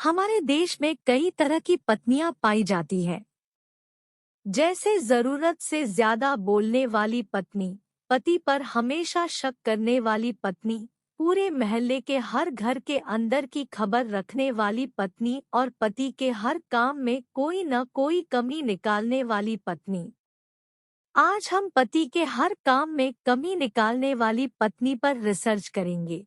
हमारे देश में कई तरह की पत्नियां पाई जाती हैं। जैसे जरूरत से ज्यादा बोलने वाली पत्नी, पति पर हमेशा शक करने वाली पत्नी, पूरे मोहल्ले के हर घर के अंदर की खबर रखने वाली पत्नी और पति के हर काम में कोई न कोई कमी निकालने वाली पत्नी। आज हम पति के हर काम में कमी निकालने वाली पत्नी पर रिसर्च करेंगे।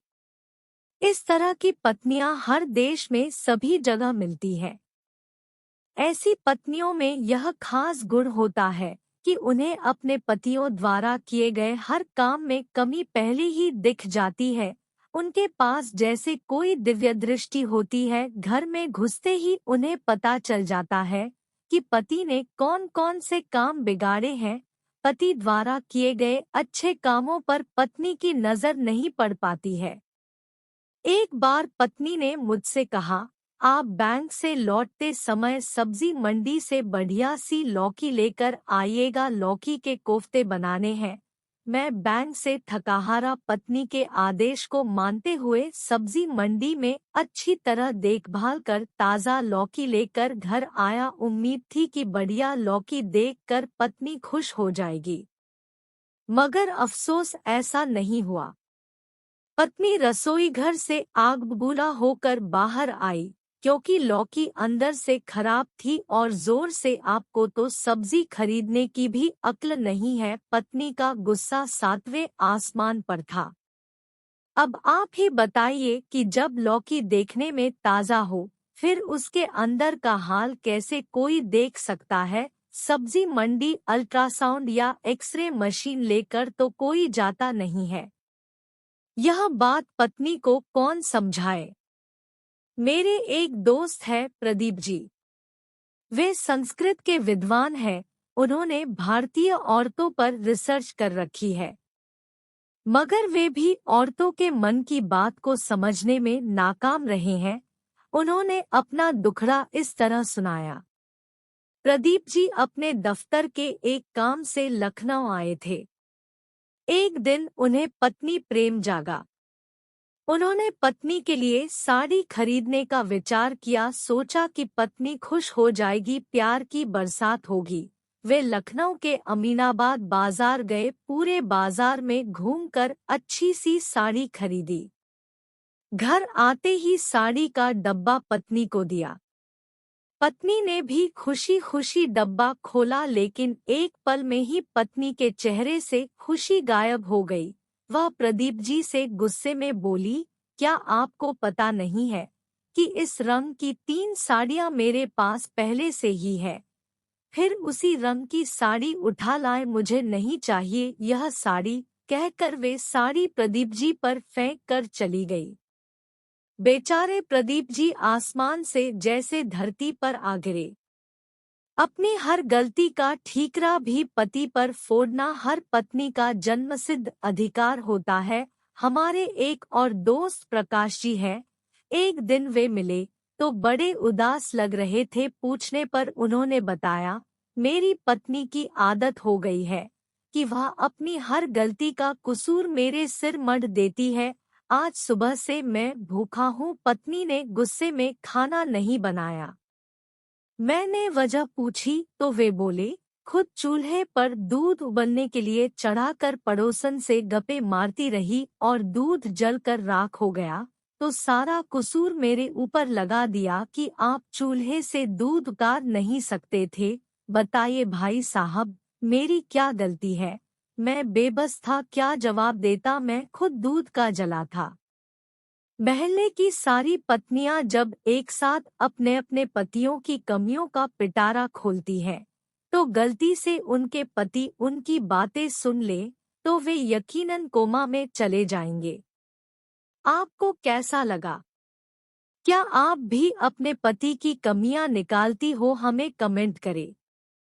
इस तरह की पत्नियां हर देश में सभी जगह मिलती हैं। ऐसी पत्नियों में यह खास गुण होता है कि उन्हें अपने पतियों द्वारा किए गए हर काम में कमी पहले ही दिख जाती है। उनके पास जैसे कोई दिव्य दृष्टि होती है। घर में घुसते ही उन्हें पता चल जाता है कि पति ने कौन कौन से काम बिगाड़े हैं। पति द्वारा किए गए अच्छे कामों पर पत्नी की नजर नहीं पड़ पाती है। एक बार पत्नी ने मुझसे कहा, आप बैंक से लौटते समय सब्जी मंडी से बढ़िया सी लौकी लेकर आइएगा, लौकी के कोफ्ते बनाने हैं। मैं बैंक से थकाहारा पत्नी के आदेश को मानते हुए सब्जी मंडी में अच्छी तरह देखभाल कर ताज़ा लौकी लेकर घर आया। उम्मीद थी कि बढ़िया लौकी देखकर पत्नी खुश हो जाएगी, मगर अफसोस ऐसा नहीं हुआ। पत्नी रसोई घर से आग बबूला होकर बाहर आई, क्योंकि लौकी अंदर से खराब थी और जोर से आपको तो सब्जी खरीदने की भी अक्ल नहीं है। पत्नी का गुस्सा सातवें आसमान पर था। अब आप ही बताइए कि जब लौकी देखने में ताज़ा हो, फिर उसके अंदर का हाल कैसे कोई देख सकता है। सब्जी मंडी अल्ट्रासाउंड या एक्सरे मशीन लेकर तो कोई जाता नहीं है। यह बात पत्नी को कौन समझाए। मेरे एक दोस्त है प्रदीप जी। वे संस्कृत के विद्वान हैं। उन्होंने भारतीय औरतों पर रिसर्च कर रखी है, मगर वे भी औरतों के मन की बात को समझने में नाकाम रहे हैं। उन्होंने अपना दुखड़ा इस तरह सुनाया। प्रदीप जी अपने दफ्तर के एक काम से लखनऊ आए थे। एक दिन उन्हें पत्नी प्रेम जागा। उन्होंने पत्नी के लिए साड़ी खरीदने का विचार किया। सोचा कि पत्नी खुश हो जाएगी, प्यार की बरसात होगी। वे लखनऊ के अमीनाबाद बाजार गए। पूरे बाजार में घूमकर अच्छी सी साड़ी खरीदी। घर आते ही साड़ी का डब्बा पत्नी को दिया। पत्नी ने भी खुशी खुशी डब्बा खोला, लेकिन एक पल में ही पत्नी के चेहरे से खुशी गायब हो गई। वह प्रदीप जी से गुस्से में बोली, क्या आपको पता नहीं है कि इस रंग की 3 साड़ियां मेरे पास पहले से ही है। फिर उसी रंग की साड़ी उठा लाए, मुझे नहीं चाहिए यह साड़ी। कहकर वे साड़ी प्रदीप जी पर फेंक कर चली गई। बेचारे प्रदीप जी आसमान से जैसे धरती पर आ गिरे। अपनी हर गलती का ठीकरा भी पति पर फोड़ना हर पत्नी का जन्मसिद्ध अधिकार होता है। हमारे एक और दोस्त प्रकाश जी हैं। एक दिन वे मिले तो बड़े उदास लग रहे थे। पूछने पर उन्होंने बताया, मेरी पत्नी की आदत हो गई है कि वह अपनी हर गलती का कसूर मेरे सिर मढ़ देती है। आज सुबह से मैं भूखा हूँ। पत्नी ने गुस्से में खाना नहीं बनाया। मैंने वजह पूछी तो वे बोले, खुद चूल्हे पर दूध उबलने के लिए चढ़ाकर पड़ोसन से गप्पे मारती रही और दूध जलकर राख हो गया तो सारा कसूर मेरे ऊपर लगा दिया कि आप चूल्हे से दूध उतार नहीं सकते थे। बताइए भाई साहब, मेरी क्या गलती है। मैं बेबस था, क्या जवाब देता, मैं खुद दूध का जला था। मोहल्ले की सारी पत्नियां जब एक साथ अपने अपने पतियों की कमियों का पिटारा खोलती हैं, तो गलती से उनके पति उनकी बातें सुन ले तो वे यकीनन कोमा में चले जाएंगे। आपको कैसा लगा? क्या आप भी अपने पति की कमियां निकालती हो? हमें कमेंट करें।